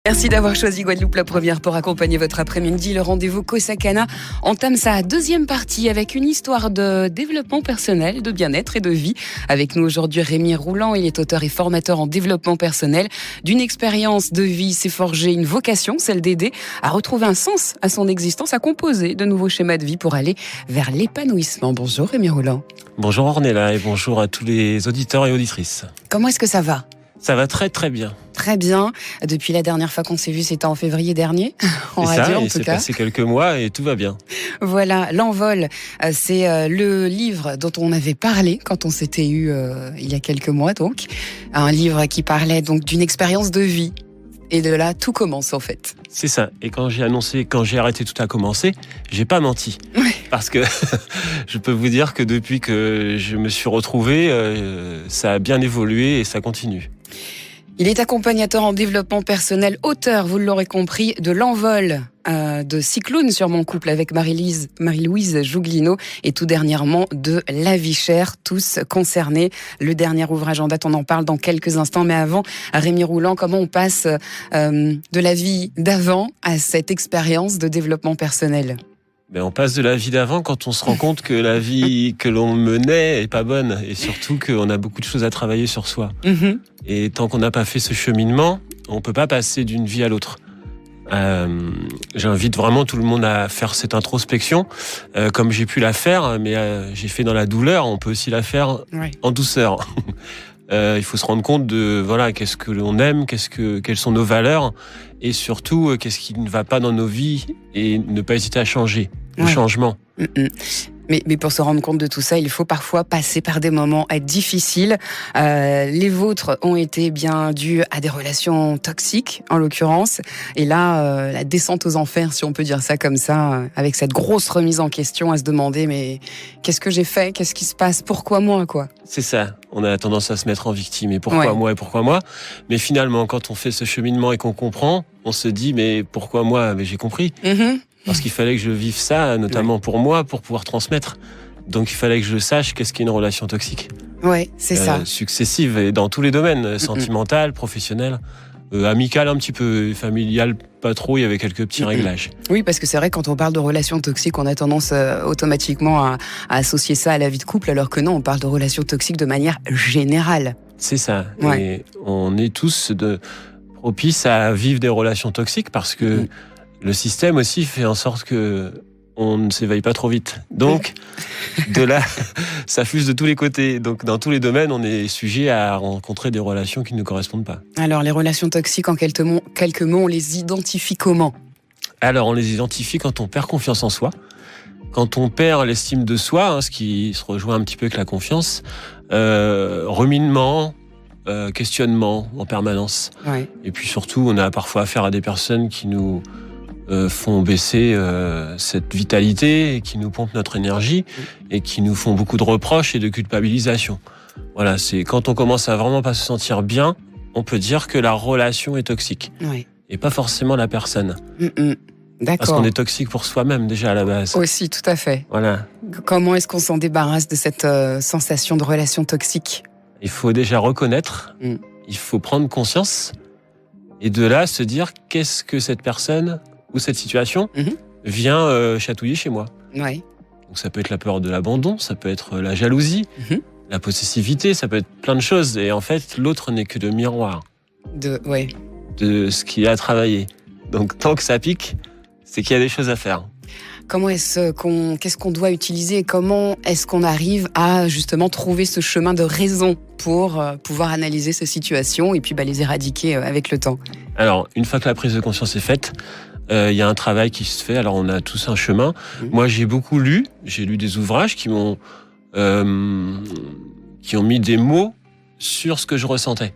Merci d'avoir choisi Guadeloupe la première pour accompagner votre après-midi. Le rendez-vous Cosacana entame sa deuxième partie avec une histoire de développement personnel, de bien-être et de vie. Avec nous aujourd'hui Rémi Rouland, il est auteur et formateur en développement personnel. D'une expérience de vie s'est forgée une vocation, celle d'aider à retrouver un sens à son existence, à composer de nouveaux schémas de vie pour aller vers l'épanouissement. Bonjour Rémi Rouland. Bonjour Ornella et bonjour à tous les auditeurs et auditrices. Comment est-ce que ça va ? Ça va très très bien. Très bien. Depuis la dernière fois qu'on s'est vu, c'était en février dernier, en et radio ça, en et tout c'est cas. passé quelques mois et tout va bien. Voilà, L'Envol, c'est le livre dont on avait parlé quand on s'était eu il y a quelques mois donc. Un livre qui parlait donc d'une expérience de vie. Et de là, tout commence en fait. C'est ça. Et quand j'ai arrêté tout a commencé, j'ai pas menti. Ouais. Parce que je peux vous dire que depuis que je me suis retrouvé, ça a bien évolué et ça continue. Il est accompagnateur en développement personnel, auteur, vous l'aurez compris, de L'Envol, de Cyclone sur mon couple avec Marie-Louise Jouglino et tout dernièrement de La vie chère, tous concernés. Le dernier ouvrage en date, on en parle dans quelques instants. Mais avant, Rémi Rouland, comment on passe de la vie d'avant à cette expérience de développement personnel ? Mais on passe de la vie d'avant quand on se rend compte que la vie que l'on menait est pas bonne et surtout qu'on a beaucoup de choses à travailler sur soi. Mm-hmm. Et tant qu'on n'a pas fait ce cheminement, on peut pas passer d'une vie à l'autre. J'invite vraiment tout le monde à faire cette introspection, comme j'ai pu la faire, mais j'ai fait dans la douleur. On peut aussi la faire en douceur. Il faut se rendre compte de qu'est-ce que l'on aime, quelles sont nos valeurs, et surtout qu'est-ce qui ne va pas dans nos vies et ne pas hésiter à changer, au changement. Mais pour se rendre compte de tout ça, il faut parfois passer par des moments difficiles. Les vôtres ont été bien dus à des relations toxiques, en l'occurrence. Et là, la descente aux enfers, si on peut dire ça comme ça, avec cette grosse remise en question, à se demander mais qu'est-ce que j'ai fait ? Qu'est-ce qui se passe ? Pourquoi moi, quoi ? C'est ça. On a tendance à se mettre en victime. Et pourquoi moi ? Et pourquoi moi ? Mais finalement, quand on fait ce cheminement et qu'on comprend, on se dit mais pourquoi moi ? Mais j'ai compris. Mm-hmm. Parce qu'il fallait que je vive ça, notamment pour moi, pour pouvoir transmettre. Donc il fallait que je sache qu'est-ce qu'est une relation toxique. Ouais, c'est ça. Successive et dans tous les domaines, sentimental, professionnel, amical un petit peu, familial pas trop, il y avait quelques petits réglages. Oui, parce que c'est vrai, quand on parle de relations toxiques, on a tendance automatiquement à associer ça à la vie de couple, alors que non, on parle de relations toxiques de manière générale. C'est ça. Ouais. Et on est tous propices à vivre des relations toxiques parce que le système aussi fait en sorte que on ne s'éveille pas trop vite. Donc, de là, ça fuse de tous les côtés. Donc, dans tous les domaines, on est sujet à rencontrer des relations qui ne nous correspondent pas. Alors, les relations toxiques, en quelques mots, on les identifie comment ? Alors, on les identifie quand on perd confiance en soi, quand on perd l'estime de soi, ce qui se rejoint un petit peu avec la confiance, reminement, questionnement en permanence. Ouais. Et puis surtout, on a parfois affaire à des personnes qui nous font baisser cette vitalité et qui nous pompent notre énergie et qui nous font beaucoup de reproches et de culpabilisation. Voilà, c'est quand on commence à vraiment pas se sentir bien, on peut dire que la relation est toxique et pas forcément la personne. D'accord. Parce qu'on est toxique pour soi-même déjà à la base. Aussi, tout à fait. Voilà. Comment est-ce qu'on s'en débarrasse de cette sensation de relation toxique ? Il faut déjà reconnaître, il faut prendre conscience et de là se dire qu'est-ce que cette personne ou cette situation vient chatouiller chez moi. Ouais. Donc ça peut être la peur de l'abandon, ça peut être la jalousie, la possessivité, ça peut être plein de choses. Et en fait, l'autre n'est que le miroir de ce qu'il a travaillé. Donc tant que ça pique, c'est qu'il y a des choses à faire. Qu'est-ce qu'on doit utiliser et comment est-ce qu'on arrive à justement trouver ce chemin de raison pour pouvoir analyser ces situations et puis les éradiquer avec le temps ? Alors, une fois que la prise de conscience est faite, il y a un travail qui se fait. Alors, on a tous un chemin. Moi, j'ai beaucoup lu. J'ai lu des ouvrages qui ont mis des mots sur ce que je ressentais.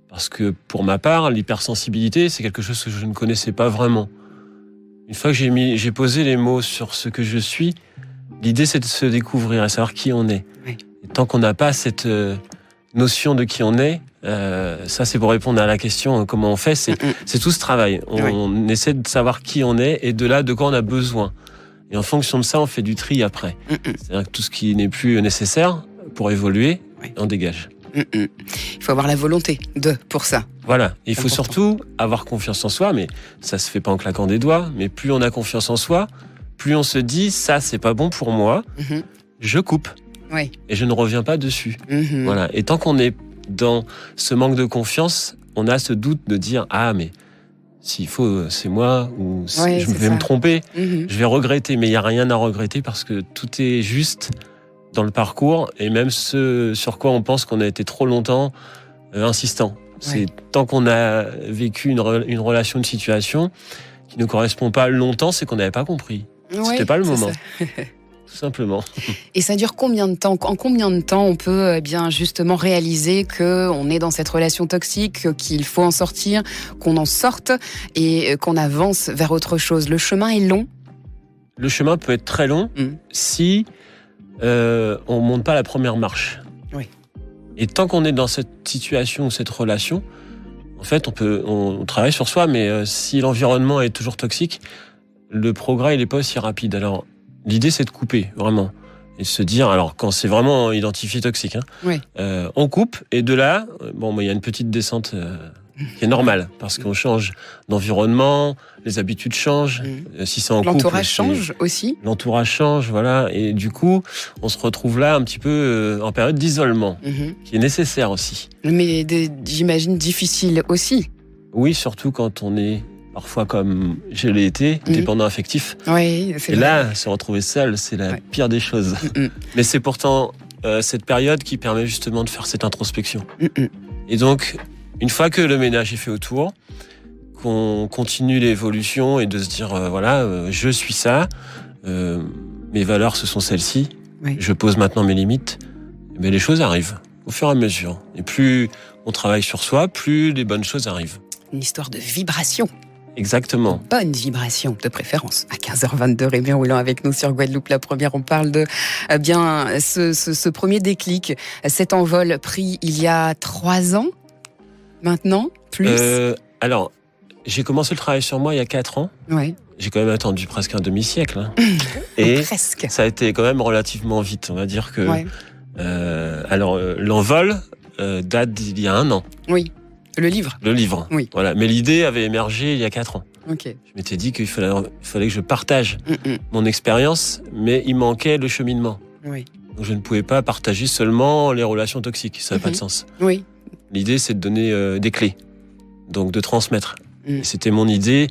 Parce que pour ma part, l'hypersensibilité, c'est quelque chose que je ne connaissais pas vraiment. Une fois que j'ai posé les mots sur ce que je suis, l'idée c'est de se découvrir et savoir qui on est. Oui. Et tant qu'on n'a pas cette notion de qui on est, ça c'est pour répondre à la question comment on fait, c'est tout ce travail. On essaie de savoir qui on est et de là de quoi on a besoin. Et en fonction de ça, on fait du tri après. C'est-à-dire que tout ce qui n'est plus nécessaire pour évoluer, on dégage. Il faut avoir la volonté pour ça. Voilà, il faut Important. surtout avoir confiance en soi, mais ça se fait pas en claquant des doigts, mais plus on a confiance en soi, plus on se dit, ça c'est pas bon pour moi, je coupe. Oui. Et je ne reviens pas dessus. Voilà. Et tant qu'on est dans ce manque de confiance, on a ce doute de dire, ah mais s'il faut, c'est moi, ou Ouais, je vais me tromper, je vais regretter, mais il n'y a rien à regretter parce que tout est juste dans le parcours, et même ce sur quoi on pense qu'on a été trop longtemps insistant. C'est tant qu'on a vécu une relation, une situation qui ne correspond pas longtemps, c'est qu'on n'avait pas compris. C'était pas le moment. Tout simplement. Et ça dure combien de temps ? En combien de temps on peut bien justement réaliser qu'on est dans cette relation toxique, qu'il faut en sortir, qu'on en sorte et qu'on avance vers autre chose ? Le chemin est long ? Le chemin peut être très long si on monte pas la première marche. Oui. Et tant qu'on est dans cette situation ou cette relation, en fait, on travaille sur soi, mais si l'environnement est toujours toxique, le progrès il est pas aussi rapide. Alors l'idée, c'est de couper, vraiment. Et de se dire, alors, quand c'est vraiment identifié toxique, on coupe, et de là, il y a une petite descente qui est normale, parce qu'on change d'environnement, les habitudes changent. Si c'est en couple, l'entourage change aussi. L'entourage change, voilà. Et du coup, on se retrouve là un petit peu en période d'isolement, qui est nécessaire aussi. Mais j'imagine difficile aussi. Oui, surtout quand on est parfois, comme je l'ai été, dépendant affectif. Oui, c'est vrai. Là, se retrouver seul, c'est la pire des choses. Mais c'est pourtant cette période qui permet justement de faire cette introspection. Et donc, une fois que le ménage est fait autour, qu'on continue l'évolution et de se dire, je suis ça, mes valeurs, ce sont celles-ci, je pose maintenant mes limites, mais les choses arrivent au fur et à mesure. Et plus on travaille sur soi, plus les bonnes choses arrivent. Une histoire de vibration. Exactement. Bonne vibration, de préférence. À 15h22, Rémi Roulant avec nous sur Guadeloupe. La première, on parle de ce premier déclic, cet envol pris il y a 3 ans, maintenant, plus. Alors, j'ai commencé le travail sur moi il y a 4 ans. Ouais. J'ai quand même attendu presque un demi-siècle. Et presque. Ça a été quand même relativement vite. On va dire que... l'envol date d'il y a 1 an. Oui. Le livre. Oui. Voilà. Mais l'idée avait émergé il y a 4 ans. Okay. Je m'étais dit qu'il fallait que je partage mon expérience, mais il manquait le cheminement. Oui. Donc je ne pouvais pas partager seulement les relations toxiques. Ça n'a pas de sens. Oui. L'idée, c'est de donner des clés. Donc de transmettre. Et c'était mon idée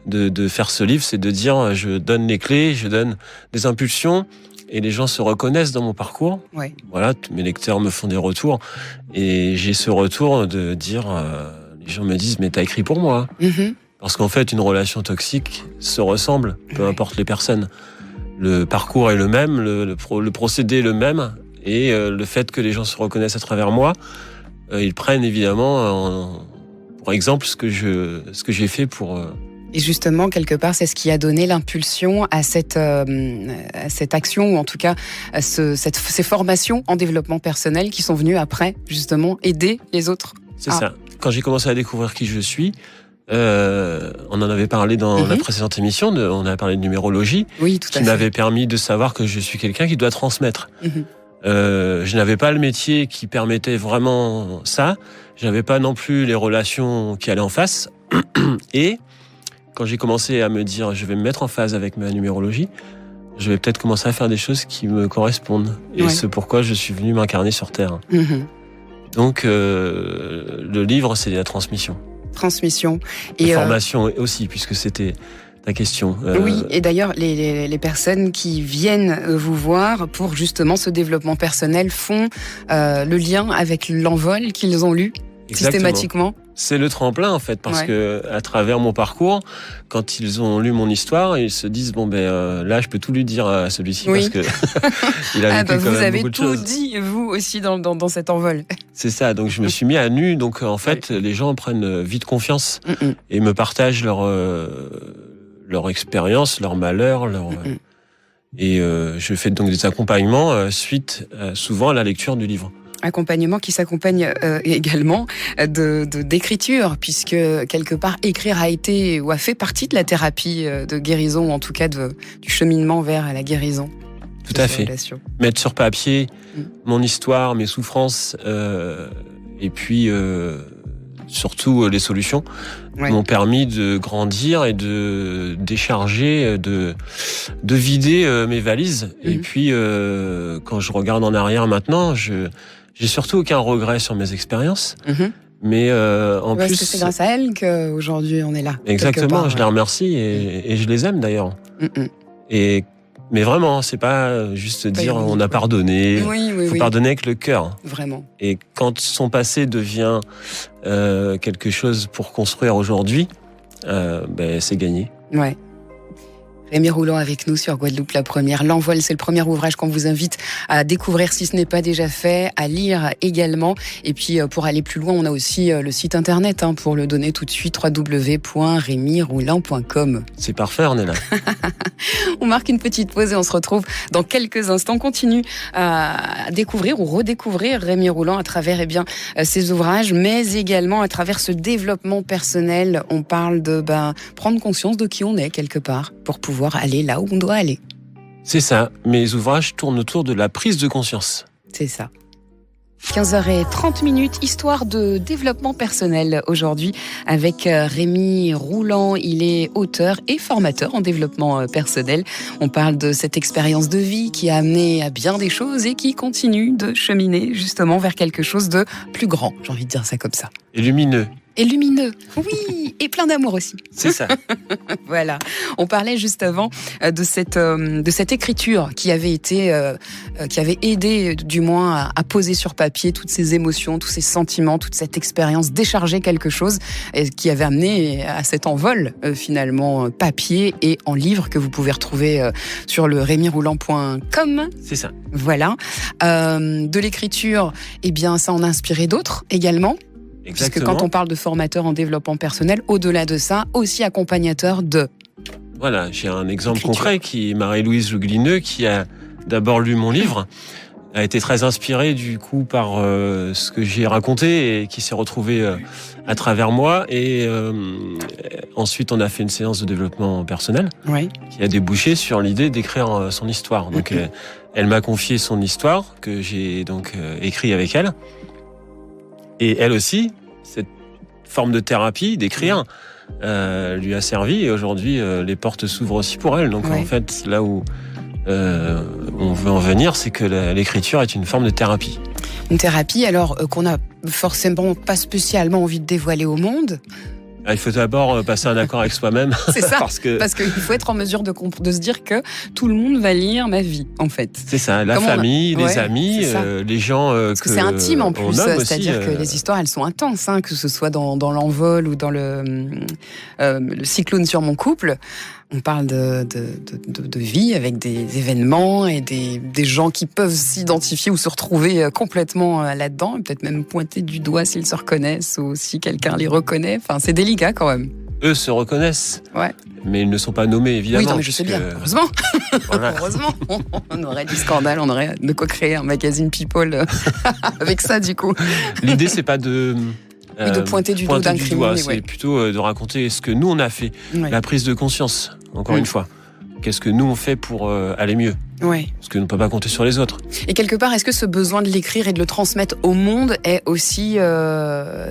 de faire ce livre, c'est de dire, je donne les clés, je donne des impulsions, et les gens se reconnaissent dans mon parcours. Ouais. Voilà, mes lecteurs me font des retours. Et j'ai ce retour de dire, les gens me disent, mais t'as écrit pour moi. Parce qu'en fait, une relation toxique se ressemble, peu importe les personnes. Le parcours est le même, le procédé est le même. Et le fait que les gens se reconnaissent à travers moi, ils prennent évidemment, pour exemple, ce que j'ai fait pour... Et justement, quelque part, c'est ce qui a donné l'impulsion à cette action, ou en tout cas à ces formations en développement personnel qui sont venues après, justement, aider les autres. C'est ça. Quand j'ai commencé à découvrir qui je suis, on en avait parlé dans la précédente émission, on a parlé de numérologie, qui m'avait permis de savoir que je suis quelqu'un qui doit transmettre. Je n'avais pas le métier qui permettait vraiment ça, je n'avais pas non plus les relations qui allaient en face, et quand j'ai commencé à me dire je vais me mettre en phase avec ma numérologie, je vais peut-être commencer à faire des choses qui me correspondent. Et c'est pourquoi je suis venu m'incarner sur Terre. Donc le livre, c'est la transmission. Et formation aussi, puisque c'était ta question. Oui, et d'ailleurs, les personnes qui viennent vous voir pour justement ce développement personnel font le lien avec l'envol qu'ils ont lu. Exactement. Systématiquement. C'est le tremplin en fait, parce que à travers mon parcours, quand ils ont lu mon histoire, ils se disent là je peux tout lui dire à celui-ci parce que il a vécu quand même beaucoup de choses. Vous avez tout dit vous aussi dans cet envol. C'est ça, donc je me suis mis à nu, donc en fait les gens prennent vite confiance et me partagent leur expérience, leur malheur, et je fais donc des accompagnements suite souvent à la lecture du livre. Accompagnement qui s'accompagne également d'écriture, puisque quelque part écrire a fait partie de la thérapie de guérison, ou en tout cas du cheminement vers la guérison. Tout à fait. Mettre sur papier mon histoire, mes souffrances, et puis surtout les solutions m'ont permis de grandir et de décharger, de vider mes valises. Et puis quand je regarde en arrière maintenant, j'ai surtout aucun regret sur mes expériences. Mais en plus, que c'est grâce à elle qu'aujourd'hui on est là. Exactement, je les remercie et je les aime d'ailleurs. Mais vraiment, c'est pas juste dire on a pardonné. Il faut pardonner avec le cœur. Vraiment. Et quand son passé devient quelque chose pour construire aujourd'hui, c'est gagné. Ouais. Rémi Roulant avec nous sur Guadeloupe la première. L'Envol, c'est le premier ouvrage qu'on vous invite à découvrir si ce n'est pas déjà fait, à lire également. Et puis pour aller plus loin, on a aussi le site internet pour le donner tout de suite, www.remiroulant.com. C'est parfait, on est là. On marque une petite pause et on se retrouve dans quelques instants. On continue à découvrir ou redécouvrir Rémi Roulant à travers ses ouvrages, mais également à travers ce développement personnel. On parle de prendre conscience de qui on est quelque part pour pouvoir aller là où on doit aller. C'est ça. Mes ouvrages tournent autour de la prise de conscience. C'est ça. 15h30, histoire de développement personnel aujourd'hui avec Rémi Roulant. Il est auteur et formateur en développement personnel. On parle de cette expérience de vie qui a amené à bien des choses et qui continue de cheminer justement vers quelque chose de plus grand. J'ai envie de dire ça comme ça. Et lumineux. Et lumineux, oui, et plein d'amour aussi. C'est ça. Voilà. On parlait juste avant de cette écriture qui avait aidé du moins à poser sur papier toutes ces émotions, tous ces sentiments, toute cette expérience, décharger quelque chose, et qui avait amené à cet envol finalement papier et en livre que vous pouvez retrouver sur le remiroulant.com. C'est ça. Voilà. De l'écriture, ça en a inspiré d'autres également. Exactement. Puisque quand on parle de formateur en développement personnel, au-delà de ça, aussi accompagnateur de... Voilà, j'ai un exemple concret qui est Marie-Louise Jouglineux, qui a d'abord lu mon livre, a été très inspirée du coup par ce que j'ai raconté et qui s'est retrouvée à travers moi. Et ensuite, on a fait une séance de développement personnel qui a débouché sur l'idée d'écrire son histoire. Donc, elle m'a confié son histoire que j'ai donc écrit avec elle. Et elle aussi, cette forme de thérapie, d'écrire, lui a servi. Et aujourd'hui, les portes s'ouvrent aussi pour elle. Donc en fait, là où on veut en venir, c'est que l'écriture est une forme de thérapie. Une thérapie, alors qu'on n'a forcément pas spécialement envie de dévoiler au monde. Il faut d'abord passer un accord avec soi-même. C'est ça, parce qu'il faut être en mesure de se dire que tout le monde va lire ma vie, en fait. C'est ça, la famille, les amis, les gens parce que c'est intime en plus, c'est-à-dire que les histoires, elles sont intenses, que ce soit dans l'envol ou dans le cyclone sur mon couple. On parle de vie avec des événements et des gens qui peuvent s'identifier ou se retrouver complètement là-dedans, et peut-être même pointer du doigt s'ils se reconnaissent ou si quelqu'un les reconnaît. Enfin, c'est délicat quand même. Eux se reconnaissent, mais ils ne sont pas nommés, évidemment. Oui, non, mais je sais bien, heureusement. Voilà. Heureusement, on aurait du scandale, on aurait de quoi créer un magazine People avec ça, du coup. L'idée, c'est pas de pointer du doigt, d'incriminer. C'est plutôt de raconter ce que nous, on a fait, la prise de conscience, encore une fois. Qu'est-ce que nous, on fait pour aller mieux ? Parce qu'on ne peut pas compter sur les autres. Et quelque part, est-ce que ce besoin de l'écrire et de le transmettre au monde est aussi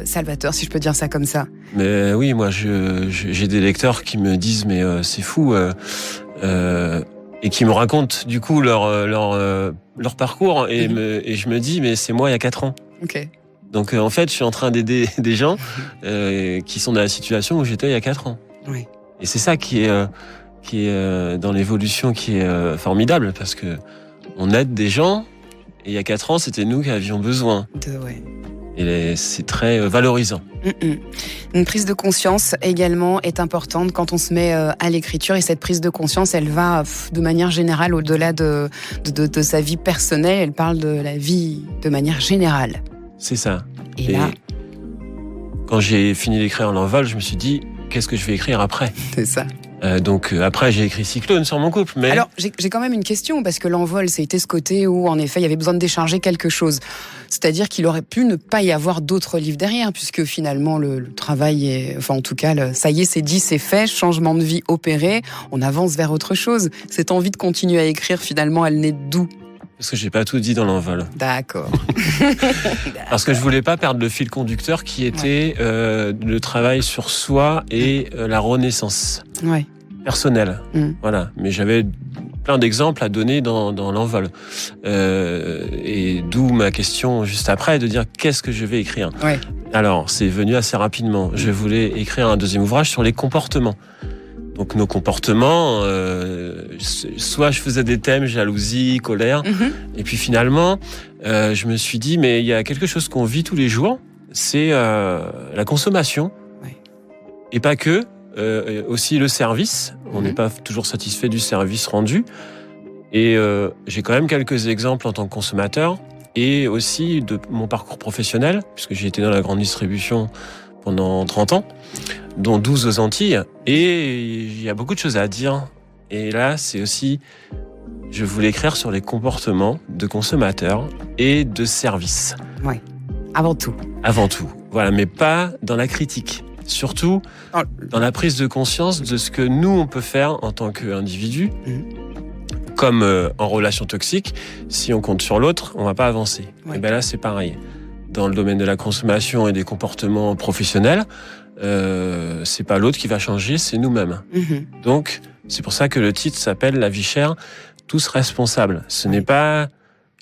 salvateur, si je peux dire ça comme ça ? Mais oui, moi, j'ai des lecteurs qui me disent « mais c'est fou », et qui me racontent du coup leur parcours, et je me dis « mais c'est moi il y a 4 ans ». Donc en fait, je suis en train d'aider des gens qui sont dans la situation où j'étais il y a 4 ans. Et c'est ça qui est dans l'évolution qui est formidable, parce que on aide des gens, et il y a 4 ans, c'était nous qui avions besoin. Et c'est très valorisant. Une prise de conscience également est importante quand on se met à l'écriture, et cette prise de conscience, elle va de manière générale au-delà de sa vie personnelle, elle parle de la vie de manière générale. C'est ça. Et là, quand j'ai fini d'écrire l'envol, je me suis dit, qu'est-ce que je vais écrire après ? C'est ça. Donc après, j'ai écrit Cyclone sur mon couple. Mais alors, j'ai quand même une question, parce que l'envol, c'était ce côté où, en effet, il y avait besoin de décharger quelque chose. C'est-à-dire qu'il aurait pu ne pas y avoir d'autres livres derrière, puisque finalement, le travail est... Enfin, en tout cas, ça y est, c'est dit, c'est fait, changement de vie opéré, on avance vers autre chose. Cette envie de continuer à écrire, finalement, elle naît d'où ? Parce que j'ai pas tout dit dans l'envol. D'accord. Parce que je voulais pas perdre le fil conducteur qui était le travail sur soi et la renaissance personnelle. Voilà. Mais j'avais plein d'exemples à donner dans l'envol. Et d'où ma question juste après de dire qu'est-ce que je vais écrire. Alors, c'est venu assez rapidement. Je voulais écrire un deuxième ouvrage sur les comportements. Donc nos comportements, soit je faisais des thèmes, jalousie, colère, et puis finalement, je me suis dit, mais il y a quelque chose qu'on vit tous les jours, c'est la consommation, et pas que, aussi le service. On n'est pas toujours satisfait du service rendu, et j'ai quand même quelques exemples en tant que consommateur, et aussi de mon parcours professionnel, puisque j'ai été dans la grande distribution pendant 30 ans, dont 12 aux Antilles, et il y a beaucoup de choses à dire. Et là, c'est aussi, je voulais écrire sur les comportements de consommateurs et de services. Oui, avant tout. Avant tout, voilà, mais pas dans la critique. Surtout dans la prise de conscience de ce que nous, on peut faire en tant qu'individu, comme en relation toxique. Si on compte sur l'autre, on va pas avancer. Et bien là, c'est pareil. Dans le domaine de la consommation et des comportements professionnels, c'est pas l'autre qui va changer, c'est nous-mêmes. Donc, c'est pour ça que le titre s'appelle La vie chère, tous responsables. Ce n'est pas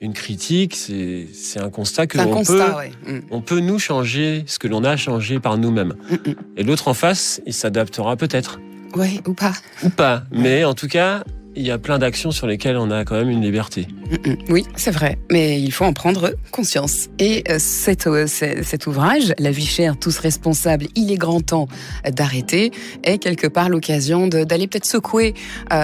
une critique, c'est un constat que on peut nous changer ce que l'on a changé par nous-mêmes. Et l'autre en face, il s'adaptera peut-être. Oui, ou pas. Ou pas. Mais en tout cas, il y a plein d'actions sur lesquelles on a quand même une liberté. Oui, c'est vrai, mais il faut en prendre conscience. Et cet ouvrage, La vie chère, tous responsables, il est grand temps d'arrêter, est quelque part l'occasion d'aller peut-être secouer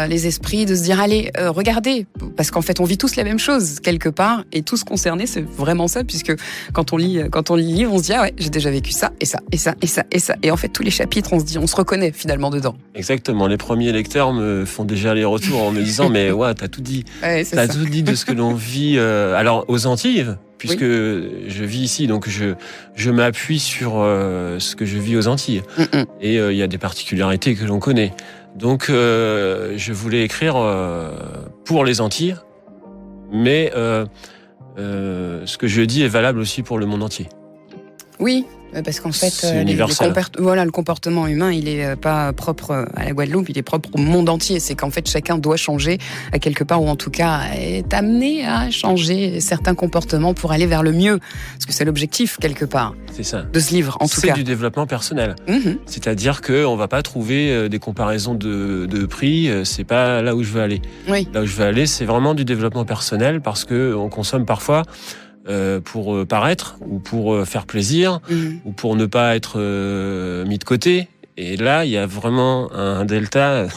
les esprits, de se dire, allez, regardez, parce qu'en fait, on vit tous la même chose, quelque part, et tous concernés, c'est vraiment ça, puisque quand on lit le livre, on se dit, ah ouais, j'ai déjà vécu ça, et ça, et ça, et ça, et ça. Et en fait, tous les chapitres, on se reconnaît finalement dedans. Exactement, les premiers lecteurs me font déjà les retours en me disant, mais ouais, t'as tout dit. T'as tout dit de ce que l'on vit alors aux Antilles, puisque je vis ici, donc je m'appuie sur ce que je vis aux Antilles. Et il y a des particularités que l'on connaît. Donc je voulais écrire pour les Antilles, mais ce que je dis est valable aussi pour le monde entier. Oui, parce qu'en fait, le comportement humain, il est pas propre à la Guadeloupe, il est propre au monde entier. C'est qu'en fait, chacun doit changer à quelque part, ou en tout cas est amené à changer certains comportements pour aller vers le mieux. Parce que c'est l'objectif, quelque part, c'est ça, de ce livre, en tout cas. C'est du développement personnel. C'est-à-dire qu'on va pas trouver des comparaisons de prix, c'est pas là où je veux aller. Là où je veux aller, c'est vraiment du développement personnel, parce qu'on consomme parfois pour paraître, ou pour faire plaisir, ou pour ne pas être mis de côté. Et là, il y a vraiment un delta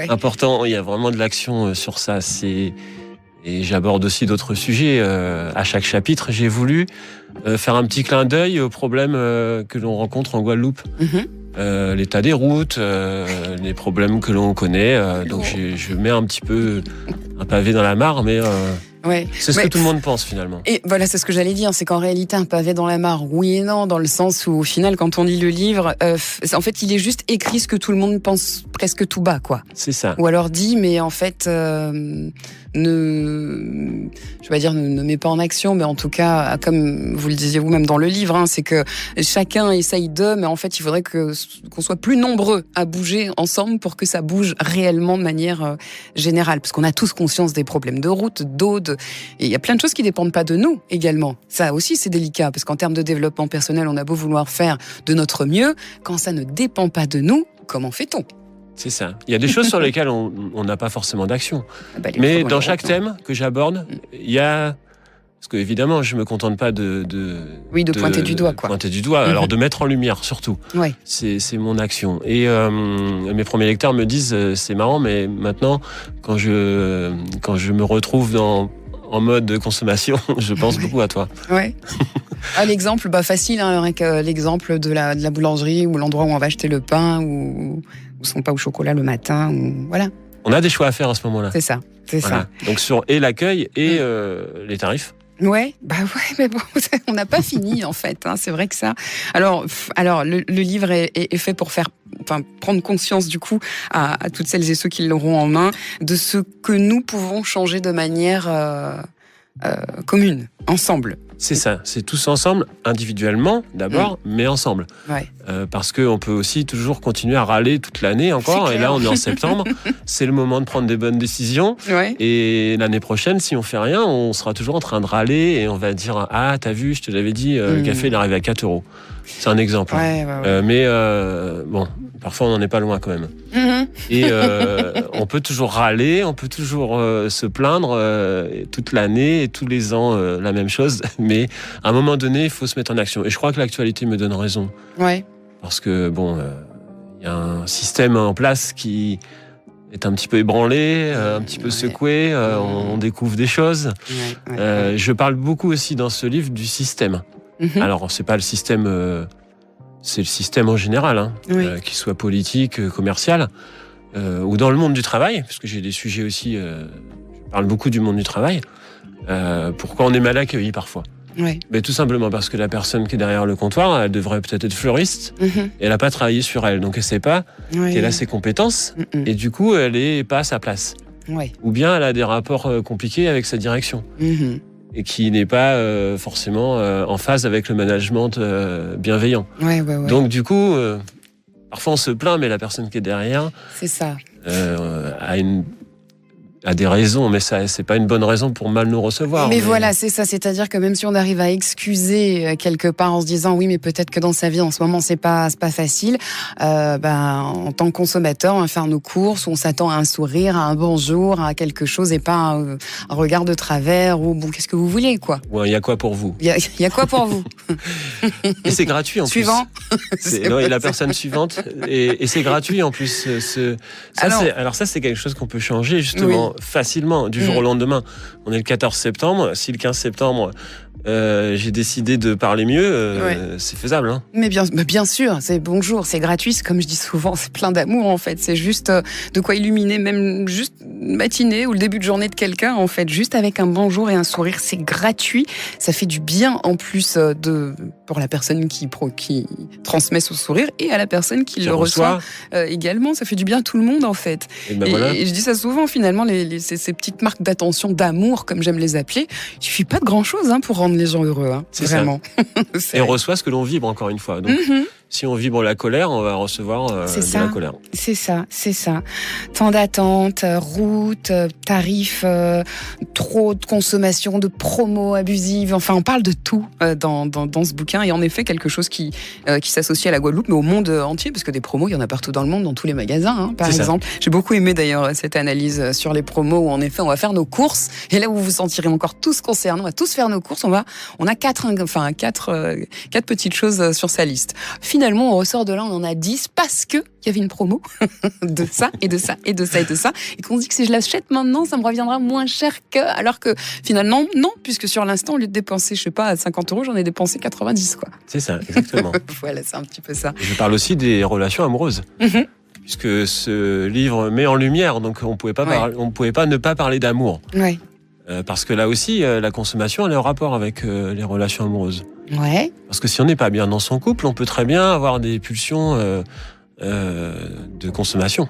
important. Il y a vraiment de l'action sur ça. Et j'aborde aussi d'autres sujets. À chaque chapitre, j'ai voulu faire un petit clin d'œil aux problèmes que l'on rencontre en Guadeloupe. L'état des routes, les problèmes que l'on connaît. Donc je mets un petit peu un pavé dans la mare, mais... c'est ce que tout le monde pense finalement. Et voilà, c'est ce que j'allais dire, c'est qu'en réalité un pavé dans la mare, oui et non, dans le sens où au final quand on lit le livre, en fait il est juste écrit ce que tout le monde pense presque tout bas, quoi. C'est ça. Ou alors dit, mais en fait ne met pas en action, mais en tout cas, comme vous le disiez vous-même dans le livre, c'est que chacun essaye mais en fait il faudrait qu'on soit plus nombreux à bouger ensemble pour que ça bouge réellement de manière générale, parce qu'on a tous conscience des problèmes de route, d'eau, et il y a plein de choses qui dépendent pas de nous également. Ça aussi c'est délicat, parce qu'en termes de développement personnel, on a beau vouloir faire de notre mieux, quand ça ne dépend pas de nous, comment fait-on ? C'est ça. Il y a des choses sur lesquelles on n'a pas forcément d'action. Mais dans chaque thème que j'aborde, il y a... Parce que évidemment, je me contente pas de pointer du doigt, quoi. Pointer du doigt, alors de mettre en lumière surtout. C'est mon action. Et mes premiers lecteurs me disent, c'est marrant, mais maintenant, quand je me retrouve en mode consommation, je pense beaucoup à toi. Ouais. L'exemple facile, avec l'exemple de la boulangerie ou l'endroit où on va acheter le pain ou son pain au chocolat le matin. Voilà. On a des choix à faire à ce moment-là. C'est ça. Voilà. Donc sur l'accueil et les tarifs. Ouais, mais bon, on n'a pas fini en fait. C'est vrai que ça. Alors, le livre est fait pour prendre conscience du coup à toutes celles et ceux qui l'auront en main de ce que nous pouvons changer de manière commune, ensemble. C'est ça, c'est tous ensemble, individuellement d'abord, mais ensemble. Ouais. Parce qu'on peut aussi toujours continuer à râler toute l'année encore, et là on est en septembre, c'est le moment de prendre des bonnes décisions, et l'année prochaine, si on fait rien, on sera toujours en train de râler, et on va dire « Ah, t'as vu, je te l'avais dit, le café il est arrivé à 4 €. » C'est un exemple. Mais bon, parfois on n'en est pas loin quand même. Et on peut toujours râler, on peut toujours se plaindre toute l'année et tous les ans la même chose. Mais à un moment donné, il faut se mettre en action. Et je crois que l'actualité me donne raison. Ouais. Parce que y a un système en place qui est un petit peu ébranlé, un petit peu secoué. On découvre des choses. Je parle beaucoup aussi dans ce livre du système. Alors, c'est pas le système, c'est le système en général, qu'il soit politique, commercial, ou dans le monde du travail, parce que j'ai des sujets aussi, je parle beaucoup du monde du travail. Pourquoi on est mal accueilli parfois? Mais tout simplement parce que la personne qui est derrière le comptoir, elle devrait peut-être être fleuriste, et elle n'a pas travaillé sur elle, donc elle ne sait pas qu'elle a ses compétences, et du coup, elle n'est pas à sa place. Ou bien elle a des rapports compliqués avec sa direction. Et qui n'est pas forcément en phase avec le management bienveillant. Donc du coup, parfois on se plaint, mais la personne qui est derrière c'est ça. A des raisons, mais ça, c'est pas une bonne raison pour mal nous recevoir. Mais voilà, c'est ça. C'est-à-dire que même si on arrive à excuser quelque part en se disant oui, mais peut-être que dans sa vie en ce moment c'est pas facile, en tant que consommateur, on va faire nos courses, on s'attend à un sourire, à un bonjour, à quelque chose et pas un regard de travers ou bon, qu'est-ce que vous voulez quoi. Ouais, il y a quoi pour vous? Il y a quoi pour vous? Et c'est gratuit en Suivant. plus. Et la personne suivante. Et c'est gratuit en plus. Alors ça, c'est quelque chose qu'on peut changer justement. Facilement, du jour au lendemain. On est le 14 septembre. Si le 15 septembre, j'ai décidé de parler mieux, c'est faisable. Mais bien sûr, c'est bonjour, c'est gratuit. Comme je dis souvent, c'est plein d'amour en fait. C'est juste de quoi illuminer même juste une matinée ou le début de journée de quelqu'un en fait. Juste avec un bonjour et un sourire, c'est gratuit. Ça fait du bien en plus pour la personne qui transmet son sourire et à la personne qui le reçoit également. Ça fait du bien à tout le monde en fait. Et je dis ça souvent finalement, ces petites marques d'attention, d'amour comme j'aime les appeler, il suffit pas de grand chose pour rendre les gens heureux. C'est vraiment. Et on reçoit ce que l'on vibre encore une fois. Donc, si on vibre la colère, on va recevoir de la colère. C'est ça. Temps d'attente, route, tarifs, trop de consommation, de promos abusives. Enfin, on parle de tout dans ce bouquin. Et en effet, quelque chose qui s'associe à la Guadeloupe, mais au monde entier, parce que des promos, il y en a partout dans le monde, dans tous les magasins, par exemple. J'ai beaucoup aimé d'ailleurs cette analyse sur les promos où en effet, on va faire nos courses. Et là où vous vous sentirez encore tous concernés, on va tous faire nos courses. On a quatre petites choses sur sa liste. Finalement, on ressort de là, on en a 10 parce que il y avait une promo de ça et de ça et de ça et de ça, et qu'on se dit que si je l'achète maintenant, ça me reviendra moins cher alors que finalement, non, puisque sur l'instant, au lieu de dépenser, 50 €, j'en ai dépensé 90, quoi. C'est ça, exactement. Voilà, c'est un petit peu ça. Je parle aussi des relations amoureuses. Puisque ce livre met en lumière, donc on pouvait pas ne pas parler d'amour. Parce que là aussi, la consommation, elle est en rapport avec les relations amoureuses. Parce que si on n'est pas bien dans son couple, on peut très bien avoir des pulsions de consommation.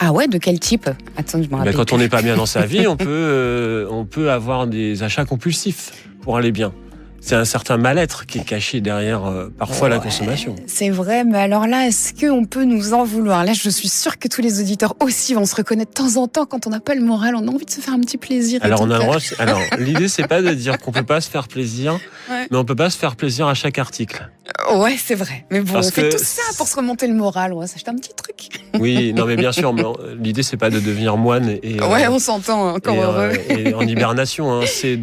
Ah ouais, de quel type? Attends, je m'en rappelle. Quand on n'est pas bien dans sa vie, on peut avoir des achats compulsifs pour aller bien. C'est un certain mal-être qui est caché derrière parfois la consommation. C'est vrai, mais alors là, est-ce qu'on peut nous en vouloir? Là, je suis sûre que tous les auditeurs aussi vont se reconnaître de temps en temps quand on n'a pas le moral, on a envie de se faire un petit plaisir. Alors, l'idée, c'est pas de dire qu'on peut pas se faire plaisir, mais on peut pas se faire plaisir à chaque article. Ouais, c'est vrai. Mais bon, on fait tout ça pour se remonter le moral. On va s'acheter un petit truc. Oui, non, mais bien sûr, mais l'idée, c'est pas de devenir moine on s'entend, encore heureux. Et en hibernation, c'est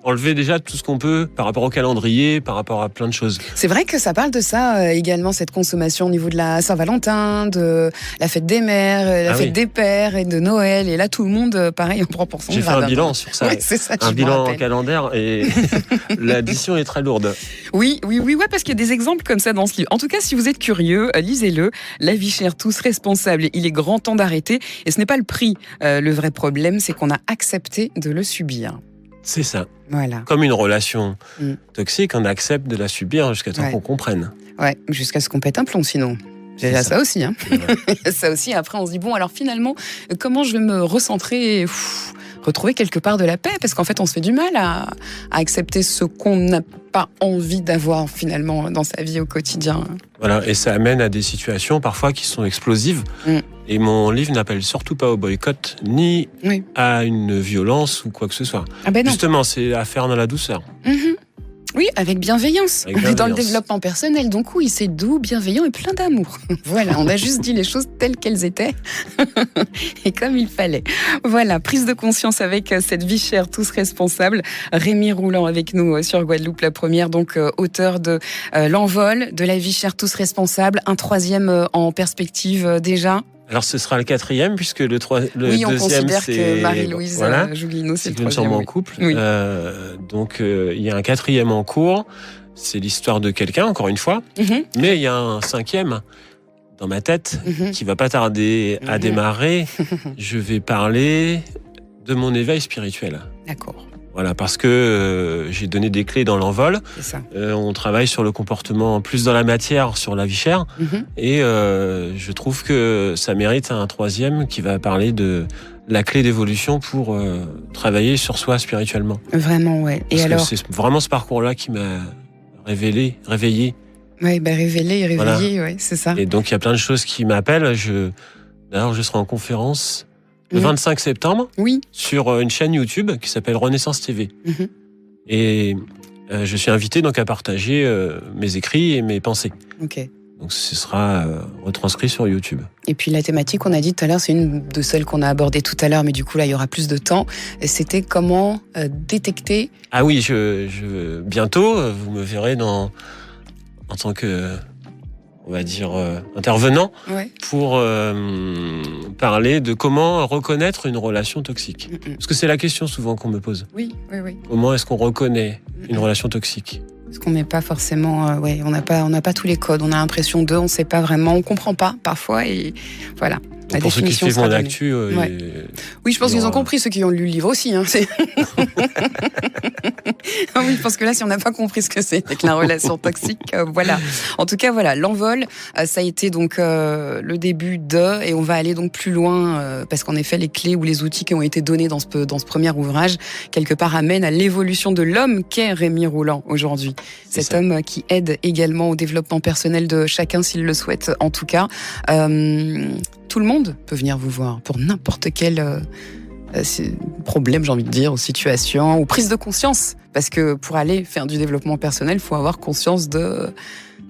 enlever déjà tout ce qu'on peut par rapport au calendrier, par rapport à plein de choses. C'est vrai que ça parle de ça également, cette consommation au niveau de la Saint-Valentin, de la fête des mères, la fête des pères et de Noël. Et là, tout le monde, pareil, on prend pour son J'ai fait un bilan sur ça. Ouais, c'est ça, un bilan calendaire et l'addition est très lourde. Oui, parce qu'il y a des exemples comme ça dans ce livre. En tout cas, si vous êtes curieux, lisez-le. La vie chère, tous responsables. Il est grand temps d'arrêter. Et ce n'est pas le prix. Le vrai problème, c'est qu'on a accepté de le subir. C'est ça. Voilà. Comme une relation toxique, on accepte de la subir jusqu'à temps qu'on comprenne. Ouais, jusqu'à ce qu'on pète un plomb, sinon. Il y a ça aussi. Hein. Il y a ça aussi. Après, on se dit, bon, alors finalement, comment je vais me recentrer et retrouver quelque part de la paix? Parce qu'en fait, on se fait du mal à accepter ce qu'on n'a pas envie d'avoir finalement dans sa vie au quotidien. Voilà, et ça amène à des situations parfois qui sont explosives. Et mon livre n'appelle surtout pas au boycott, ni à une violence ou quoi que ce soit. Ah ben non. Justement, c'est à faire dans la douceur. Oui, avec bienveillance. On est dans le développement personnel, donc oui, c'est doux, bienveillant et plein d'amour. Voilà, on a juste dit les choses telles qu'elles étaient et comme il fallait. Voilà, prise de conscience avec cette vie chère, tous responsables. Rémi Roulant avec nous sur Guadeloupe, la première, donc auteur de L'envol, de la vie chère, tous responsables. Un troisième en perspective déjà. Alors ce sera le 4e puisque le on deuxième considère c'est que Marie-Louise Jouguino c'est le 3e. En couple. Oui. Donc il y a un 4e en cours. C'est l'histoire de quelqu'un encore une fois, mais il y a un 5e dans ma tête qui va pas tarder à démarrer. Je vais parler de mon éveil spirituel. D'accord. Voilà, parce que j'ai donné des clés dans l'envol. C'est ça. On travaille sur le comportement, plus dans la matière, sur la vie chère. Et je trouve que ça mérite un 3e qui va parler de la clé d'évolution pour travailler sur soi spirituellement. Vraiment, ouais. Et alors, c'est vraiment ce parcours-là qui m'a réveillé. Oui, révélé et réveillé, voilà. C'est ça. Et donc, il y a plein de choses qui m'appellent. D'ailleurs, je serai en conférence le 25 septembre, sur une chaîne YouTube qui s'appelle Renaissance TV. Et je suis invité donc à partager mes écrits et mes pensées. Ok. Donc ce sera retranscrit sur YouTube. Et puis la thématique, on a dit tout à l'heure, c'est une de celles qu'on a abordées tout à l'heure, mais du coup là, il y aura plus de temps. C'était comment détecter... Ah oui, bientôt, vous me verrez en tant que... on va dire, intervenant pour parler de comment reconnaître une relation toxique. Parce que c'est la question souvent qu'on me pose. Oui. Comment est-ce qu'on reconnaît une relation toxique ? Parce qu'on n'est pas forcément... on n'a pas tous les codes, on a l'impression d'eux, on ne sait pas vraiment, on ne comprend pas parfois, et voilà. Donc pour ceux qui suivent mon actu... Oui, je pense qu'ils ont compris, ceux qui ont lu le livre aussi. Hein, oui, parce que là, si on n'a pas compris ce que c'est avec la relation toxique, voilà. En tout cas, voilà, l'envol, ça a été donc le début et on va aller donc plus loin, parce qu'en effet, les clés ou les outils qui ont été donnés dans ce premier ouvrage, quelque part, amènent à l'évolution de l'homme qu'est Rémi Roulant aujourd'hui. Cet homme qui aide également au développement personnel de chacun s'il le souhaite, en tout cas. Tout le monde peut venir vous voir pour n'importe quel problème, j'ai envie de dire, ou situation, ou prise de conscience. Parce que pour aller faire du développement personnel, il faut avoir conscience de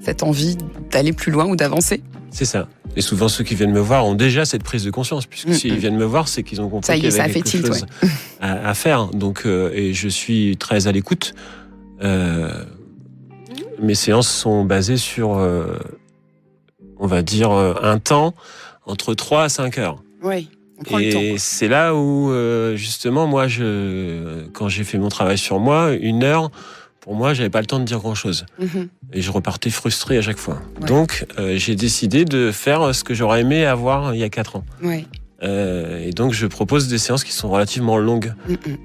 cette envie d'aller plus loin ou d'avancer. C'est ça. Et souvent, ceux qui viennent me voir ont déjà cette prise de conscience, puisque s'ils viennent me voir, c'est qu'ils ont compris qu'il y avait quelque chose à faire. Donc, et je suis très à l'écoute. Mes séances sont basées sur, on va dire, un temps entre 3 à 5 heures. Oui, on prend le temps. Et c'est là où, justement, moi, quand j'ai fait mon travail sur moi, 1 heure, pour moi, j'avais pas le temps de dire grand-chose. Et je repartais frustré à chaque fois. Donc, j'ai décidé de faire ce que j'aurais aimé avoir il y a 4 ans. Et donc, je propose des séances qui sont relativement longues.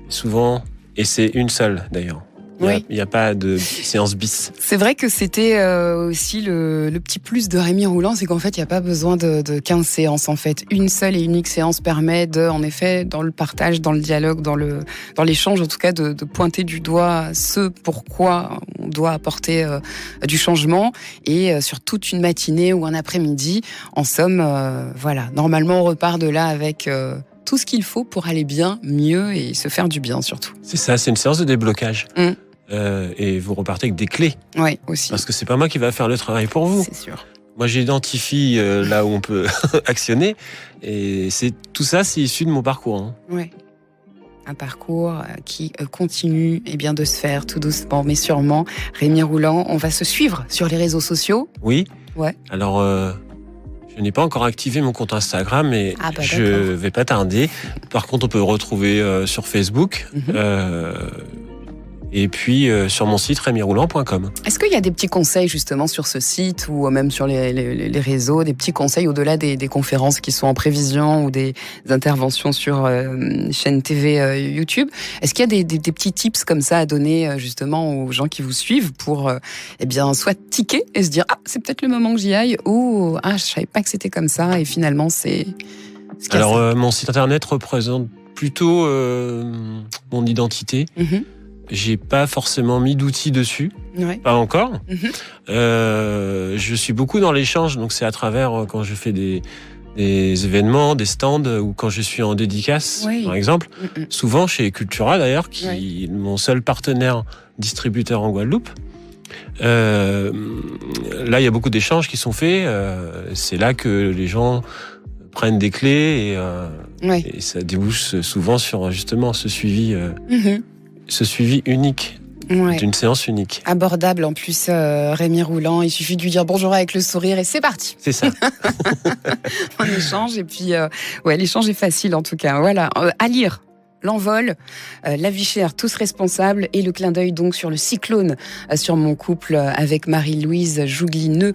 Souvent, et c'est une seule, d'ailleurs. Il n'y a pas de séance bis. C'est vrai que c'était aussi le petit plus de Rémi Roulant, c'est qu'en fait, il n'y a pas besoin de 15 séances. En fait, une seule et unique séance permet en effet, dans le partage, dans le dialogue, dans l'échange, en tout cas, de pointer du doigt ce pourquoi on doit apporter du changement. Et sur toute une matinée ou un après-midi, en somme, voilà. Normalement, on repart de là avec... tout ce qu'il faut pour aller bien, mieux et se faire du bien surtout. C'est ça, c'est une séance de déblocage. Et vous repartez avec des clés. Oui, aussi. Parce que c'est pas moi qui va faire le travail pour vous. C'est sûr. Moi, j'identifie là où on peut actionner. Et tout ça, c'est issu de mon parcours. Oui. Un parcours qui continue de se faire tout doucement, mais sûrement. Rémi Rouland, on va se suivre sur les réseaux sociaux. Oui. Ouais. Alors, je n'ai pas encore activé mon compte Instagram, mais je vais pas tarder. Par contre, on peut me retrouver sur Facebook. Et puis sur mon site rémirouland.com. Est-ce qu'il y a des petits conseils justement sur ce site ou même sur les réseaux, des petits conseils au-delà des conférences qui sont en prévision ou des interventions sur chaîne TV YouTube? Est-ce qu'il y a des petits tips comme ça à donner justement aux gens qui vous suivent pour soit tiquer et se dire « Ah, c'est peut-être le moment que j'y aille » ou « Ah, je savais pas que c'était comme ça et finalement c'est... » Alors mon site internet représente plutôt mon identité. J'ai pas forcément mis d'outils dessus, pas encore. Je suis beaucoup dans l'échange, donc c'est à travers quand je fais des événements, des stands ou quand je suis en dédicace, par exemple. Souvent chez Cultura d'ailleurs, qui est mon seul partenaire distributeur en Guadeloupe. Là, il y a beaucoup d'échanges qui sont faits. C'est là que les gens prennent des clés et ça débouche souvent sur justement ce suivi. Ce suivi unique, d'une séance unique. Abordable en plus, Rémi Rouland. Il suffit de lui dire bonjour avec le sourire et c'est parti. C'est ça. On échange et puis l'échange est facile en tout cas. Voilà, à lire. L'envol, la vie chère, tous responsables et le clin d'œil donc sur le cyclone sur mon couple avec Marie-Louise Jouglineux,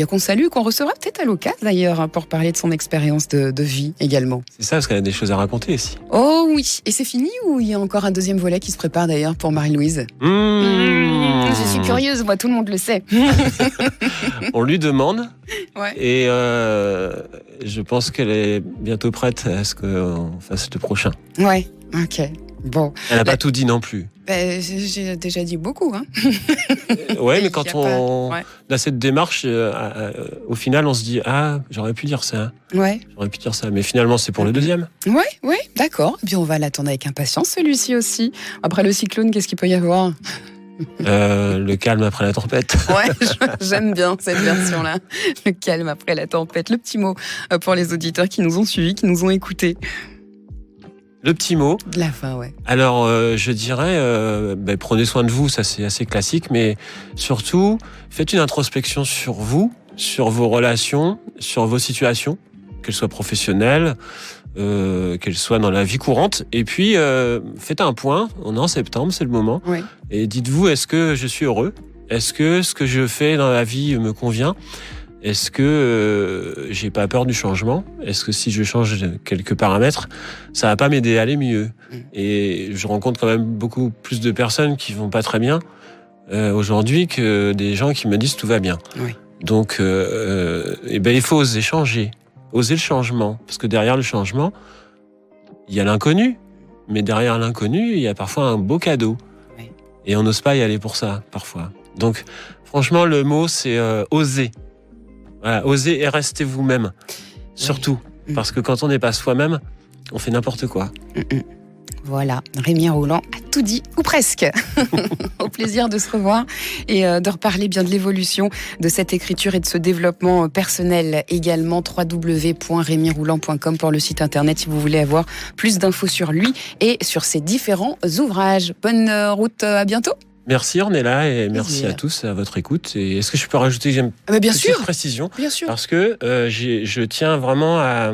qu'on salue, qu'on recevra peut-être à l'occasion d'ailleurs pour parler de son expérience de vie également. C'est ça, parce qu'elle a des choses à raconter ici. Oh oui, et c'est fini ou il y a encore un deuxième volet qui se prépare d'ailleurs pour Marie-Louise? Je suis curieuse, moi tout le monde le sait. On lui demande et je pense qu'elle est bientôt prête à ce qu'on fasse le prochain. Ouais. Ok, bon. Elle n'a pas tout dit non plus. J'ai déjà dit beaucoup. Mais quand on a cette démarche, au final, on se dit « Ah, j'aurais pu dire ça. » J'aurais pu dire ça, mais finalement, c'est pour le deuxième. Oui, d'accord. Bien, on va l'attendre avec impatience, celui-ci aussi. Après le cyclone, qu'est-ce qu'il peut y avoir? Le calme après la tempête. J'aime bien cette version-là. Le calme après la tempête. Le petit mot pour les auditeurs qui nous ont suivis, qui nous ont écoutés. Le petit mot. De la fin, Alors, je dirais, prenez soin de vous, ça c'est assez classique, mais surtout, faites une introspection sur vous, sur vos relations, sur vos situations, qu'elles soient professionnelles, qu'elles soient dans la vie courante, et puis faites un point, on est en septembre, c'est le moment, et dites-vous, est-ce que je suis heureux? Est-ce que ce que je fais dans la vie me convient? Est-ce que j'ai pas peur du changement? Est-ce que si je change quelques paramètres, ça va pas m'aider à aller mieux? Et je rencontre quand même beaucoup plus de personnes qui vont pas très bien aujourd'hui que des gens qui me disent tout va bien. Donc, il faut oser changer, oser le changement, parce que derrière le changement, il y a l'inconnu, mais derrière l'inconnu, il y a parfois un beau cadeau. Et on n'ose pas y aller pour ça, parfois. Donc, franchement, le mot, c'est oser. Voilà, osez et restez vous-même, surtout, parce que quand on n'est pas soi-même, on fait n'importe quoi. Voilà, Rémi Rouland a tout dit, ou presque. Au plaisir de se revoir et de reparler bien de l'évolution de cette écriture et de ce développement personnel également. www.remirouland.com pour le site internet si vous voulez avoir plus d'infos sur lui et sur ses différents ouvrages. Bonne route, à bientôt. Merci Ornella et merci à tous à votre écoute. Et est-ce que je peux rajouter une petite précision? Bien sûr. Parce que je tiens vraiment à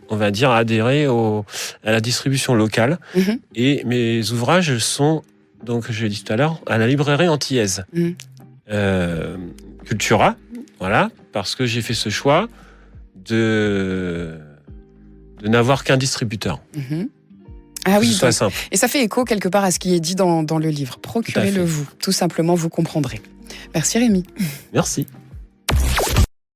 on va dire, adhérer à la distribution locale. Et mes ouvrages sont, donc je l'ai dit tout à l'heure, à la librairie antillaise. Cultura, voilà, parce que j'ai fait ce choix de n'avoir qu'un distributeur. Ah oui, soit simple. Et ça fait écho quelque part à ce qui est dit dans le livre. Procurez-le vous, tout simplement, vous comprendrez. Merci Rémi. Merci.